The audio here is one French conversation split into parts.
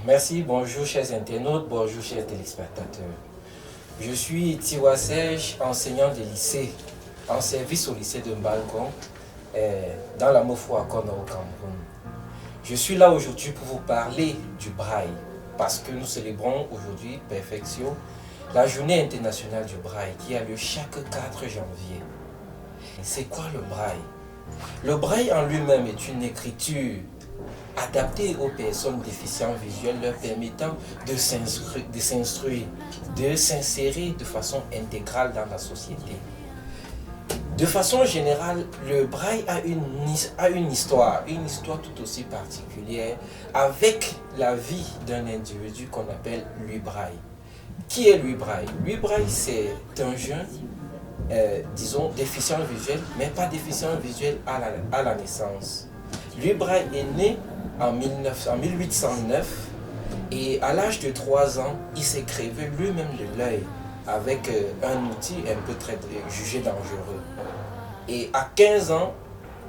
Merci, bonjour chers internautes, bonjour chers téléspectateurs. Je suis Tiwa Sej, enseignant de lycée, en service au lycée de Mbalgong, dans la Mofo Akona au Cameroun. Je suis là aujourd'hui pour vous parler du braille, parce que nous célébrons aujourd'hui, Perfectio, la journée internationale du braille qui a lieu chaque 4 janvier. C'est quoi le braille? Le braille en lui-même est une écriture adaptée aux personnes déficientes visuelles, leur permettant de s'instruire, de s'insérer de façon intégrale dans la société. De façon générale, le braille a une histoire tout aussi particulière avec la vie d'un individu qu'on appelle Louis Braille. Qui est Louis Braille? Louis Braille, c'est un jeune, disons, déficient visuel, mais pas déficient visuel à la naissance. Louis Braille est né en 1809 et à l'âge de 3 ans, il s'est crevé lui-même de l'œil avec un outil un peu très jugé dangereux. Et à 15 ans,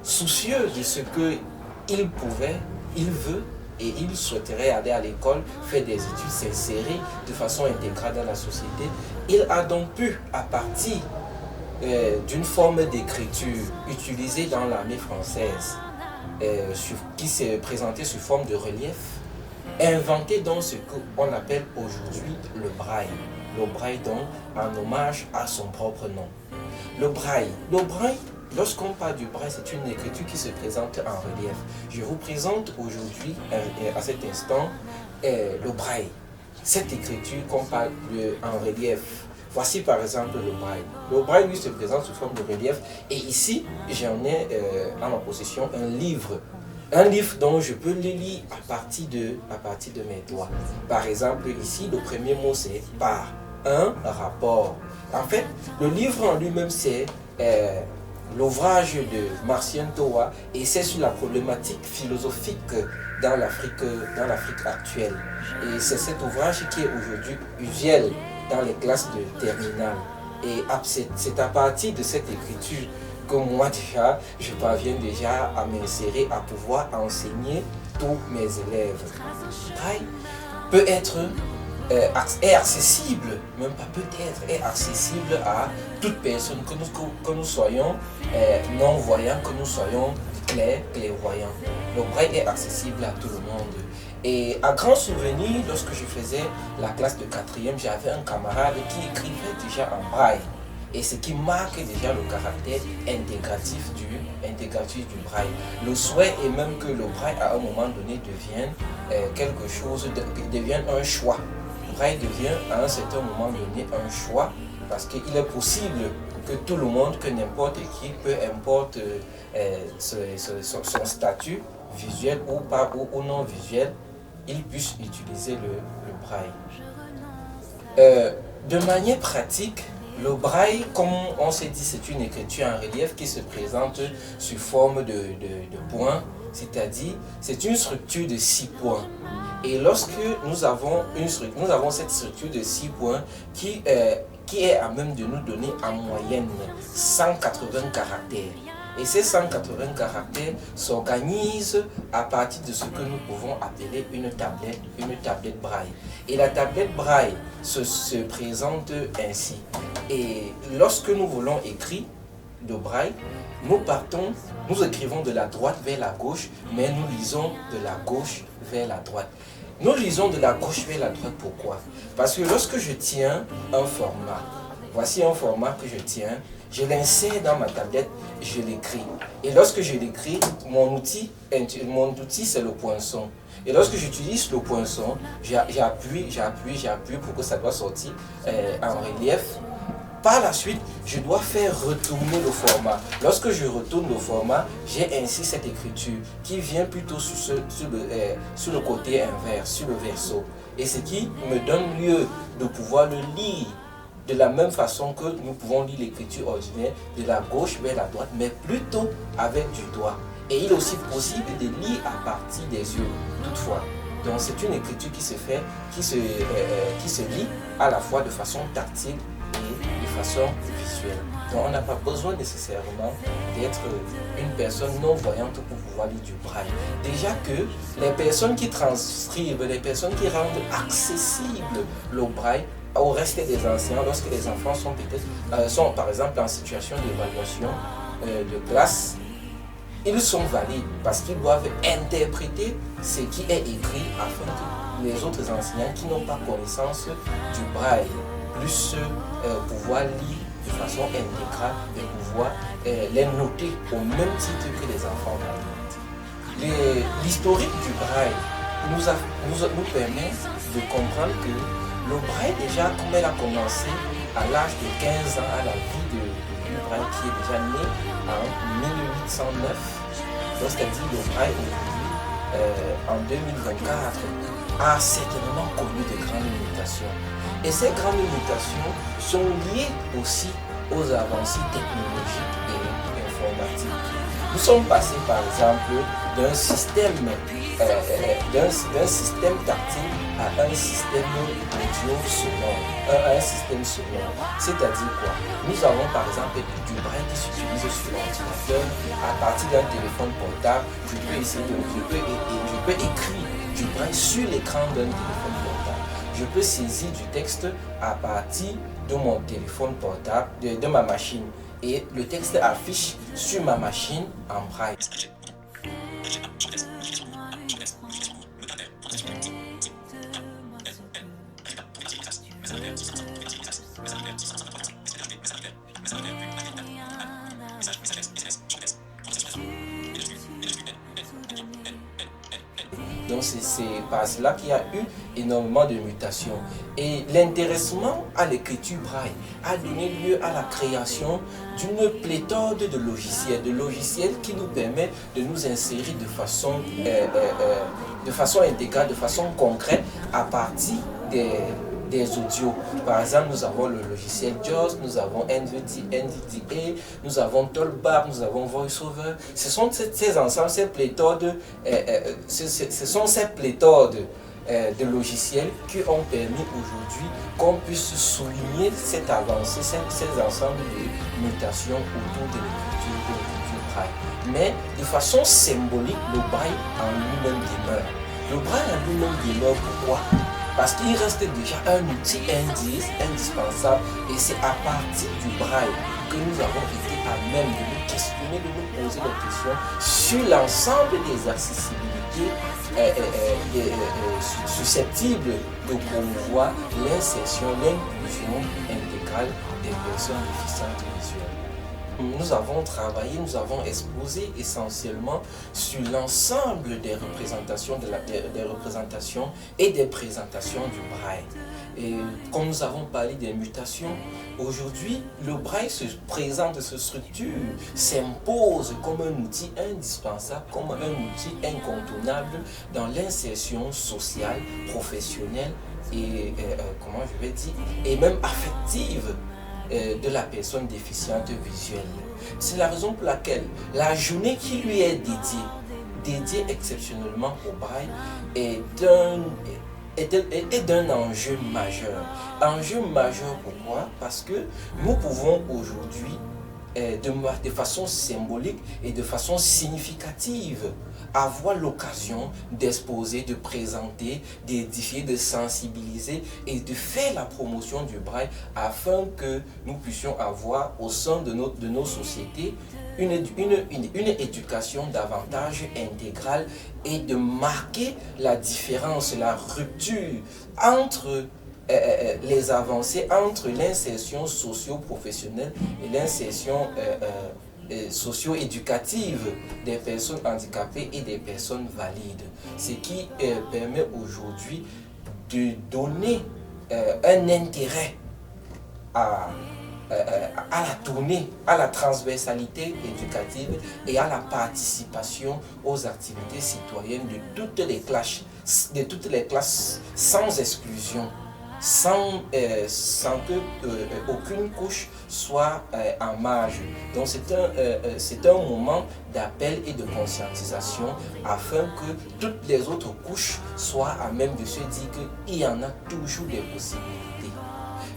soucieux de ce qu'il pouvait, il veut et il souhaiterait aller à l'école, faire des études, s'insérer de façon intégrale dans la société, il a donc pu, à partir d'une forme d'écriture utilisée dans l'armée française, qui s'est présentée sous forme de relief, inventer donc ce qu'on appelle aujourd'hui le braille. Le braille donc en hommage à son propre nom. Le braille, lorsqu'on parle du braille, c'est une écriture qui se présente en relief. Je vous présente aujourd'hui, à cet instant, le braille. Cette écriture qu'on parle en relief. Voici par exemple le braille. Le braille lui se présente sous forme de relief et ici j'en ai en ma possession un livre dont je peux le lire à partir de mes doigts. Par exemple ici le premier mot c'est par, un rapport. En fait le livre en lui-même c'est l'ouvrage de Marcien Toa et c'est sur la problématique philosophique dans l'Afrique actuelle. Et c'est cet ouvrage qui est aujourd'hui usuel dans les classes de terminale. Et c'est à partir de cette écriture que moi déjà, je parviens déjà à m'insérer, à pouvoir enseigner tous mes élèves. Braille peut être est accessible, même pas peut-être, est accessible à toute personne, que nous soyons non-voyants, que nous soyons clairvoyants. Le braille est accessible à tout le monde. Et à grand souvenir, lorsque je faisais la classe de 4e, j'avais un camarade qui écrivait déjà en braille. Et ce qui marque déjà le caractère intégratif du braille. Le souhait est même que le braille à un moment donné devienne quelque chose, devienne un choix. Le braille devient à un certain moment donné un choix parce qu'il est possible que tout le monde, que n'importe qui, peu importe son statut visuel ou pas ou non visuel, il puisse utiliser le braille. De manière pratique, le braille, comme on s'est dit, c'est une écriture en relief qui se présente sous forme de points, c'est-à-dire c'est une structure de 6 points. Et lorsque nous avons cette structure de 6 points qui est à même de nous donner en moyenne 180 caractères. Et ces 180 caractères s'organisent à partir de ce que nous pouvons appeler une tablette braille. Et la tablette braille se présente ainsi. Et lorsque nous voulons écrire de braille, nous écrivons de la droite vers la gauche, mais nous lisons de la gauche vers la droite. Nous lisons de la gauche vers la droite, pourquoi? Parce que lorsque je tiens un format, voici un format que je tiens, je l'insère dans ma tablette, je l'écris. Et lorsque je l'écris, mon outil c'est le poinçon. Et lorsque j'utilise le poinçon, j'appuie pour que ça doit sortir en relief. Par la suite, je dois faire retourner le format. Lorsque je retourne le format, j'ai ainsi cette écriture qui vient plutôt sur le côté inverse, sur le verso. Et ce qui me donne lieu de pouvoir le lire de la même façon que nous pouvons lire l'écriture ordinaire de la gauche vers la droite, mais plutôt avec du doigt. Et il est aussi possible de lire à partir des yeux, toutefois. Donc c'est une écriture qui se lit à la fois de façon tactile et de façon visuelle. Donc on n'a pas besoin nécessairement d'être une personne non-voyante pour pouvoir lire du braille. Déjà que les personnes qui transcrivent, les personnes qui rendent accessible le braille au reste des enseignants, lorsque les enfants sont peut-être sont par exemple en situation d'évaluation de classe, ils sont valides parce qu'ils doivent interpréter ce qui est écrit afin que les autres enseignants qui n'ont pas connaissance du braille puissent pouvoir lire de façon intégrale et pouvoir les noter au même titre que les enfants valides. L'historique du braille nous permet de comprendre que le braille, déjà, comme elle a commencé à l'âge de 15 ans, à la vie de braille qui est déjà né en 1809, c'est-à-dire le braille aujourd'hui, en 2024, a certainement connu de grandes limitations. Et ces grandes limitations sont liées aussi aux avancées technologiques et informatiques. Nous sommes passés par exemple d'un système tactile à un système audio sonore, un système sonore. C'est-à-dire quoi? Nous avons par exemple du braille qui s'utilise sur l'ordinateur. À partir d'un téléphone portable, je peux écrire du braille sur l'écran d'un téléphone portable. Je peux saisir du texte à partir de mon téléphone portable, de ma machine. Et le texte affiche sur ma machine en braille. Donc c'est par cela qu'il y a eu énormément de mutations. Et l'intéressement à l'écriture braille a donné lieu à la création d'une pléthore de logiciels qui nous permettent de nous insérer de façon intégrale, de façon concrète à partir des audios. Par exemple, nous avons le logiciel JAWS, nous avons NVDA, nous avons Talkback, nous avons VoiceOver. Ce sont ces ensembles, ces pléthores de logiciels qui ont permis aujourd'hui qu'on puisse souligner cette avancée, ces ensembles de mutations autour de l'écriture du braille. Mais de façon symbolique, le braille en lui-même demeure. Le braille en lui-même demeure, pourquoi? Parce qu'il reste déjà un outil indispensable et c'est à partir du braille que nous avons été à même de nous questionner, de nous poser des questions sur l'ensemble des accessibilités susceptibles de promouvoir l'insertion, l'inclusion intégrale des personnes déficientes visuelles. Nous avons travaillé, nous avons exposé essentiellement sur l'ensemble des représentations, des représentations et des présentations du braille. Et comme nous avons parlé des mutations, aujourd'hui, le braille se présente, se structure, s'impose comme un outil indispensable, comme un outil incontournable dans l'insertion sociale, professionnelle et, et même affective de la personne déficiente visuelle. C'est la raison pour laquelle la journée qui lui est dédiée exceptionnellement au braille, est d'un enjeu majeur. Enjeu majeur pourquoi? Parce que nous pouvons aujourd'hui, de façon symbolique et de façon significative, avoir l'occasion d'exposer, de présenter, d'édifier, de sensibiliser et de faire la promotion du braille afin que nous puissions avoir au sein de nos sociétés une éducation davantage intégrale et de marquer la différence, la rupture entre les avancées, entre l'insertion socio-professionnelle et l'insertion socio-éducative des personnes handicapées et des personnes valides. Ce qui permet aujourd'hui de donner un intérêt à la tournée, à la transversalité éducative et à la participation aux activités citoyennes de toutes les classes sans exclusion, sans que aucune couche soit en marge. Donc c'est un moment d'appel et de conscientisation afin que toutes les autres couches soient à même de se dire qu'il y en a toujours des possibilités.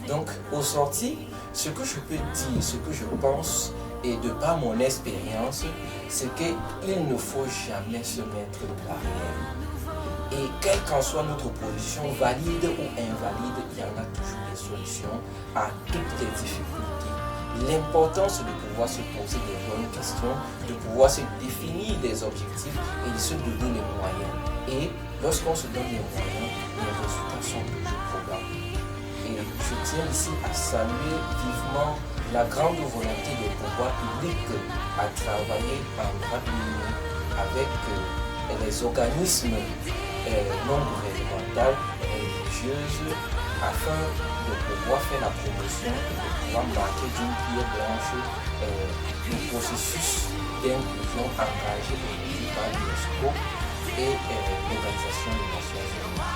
Donc, au sorti, ce que je peux dire, ce que je pense, et de par mon expérience, c'est qu'il ne faut jamais se mettre de barrière. Et quelle qu'en soit notre position, valide ou invalide, il y en a toujours des solutions à toutes les difficultés. L'important, c'est de pouvoir se poser des bonnes questions, de pouvoir se définir des objectifs et de se donner les moyens. Et lorsqu'on se donne les moyens, les résultats sont toujours probables. Et je tiens ici à saluer vivement la grande volonté des pouvoirs publics à travailler en bras ligne avec les organismes non gouvernementales et religieuses afin de pouvoir faire la promotion et de pouvoir marquer d'une pierre blanche le processus d'inclusion engagé par l'UNESCO et l'Organisation des Nations Unies.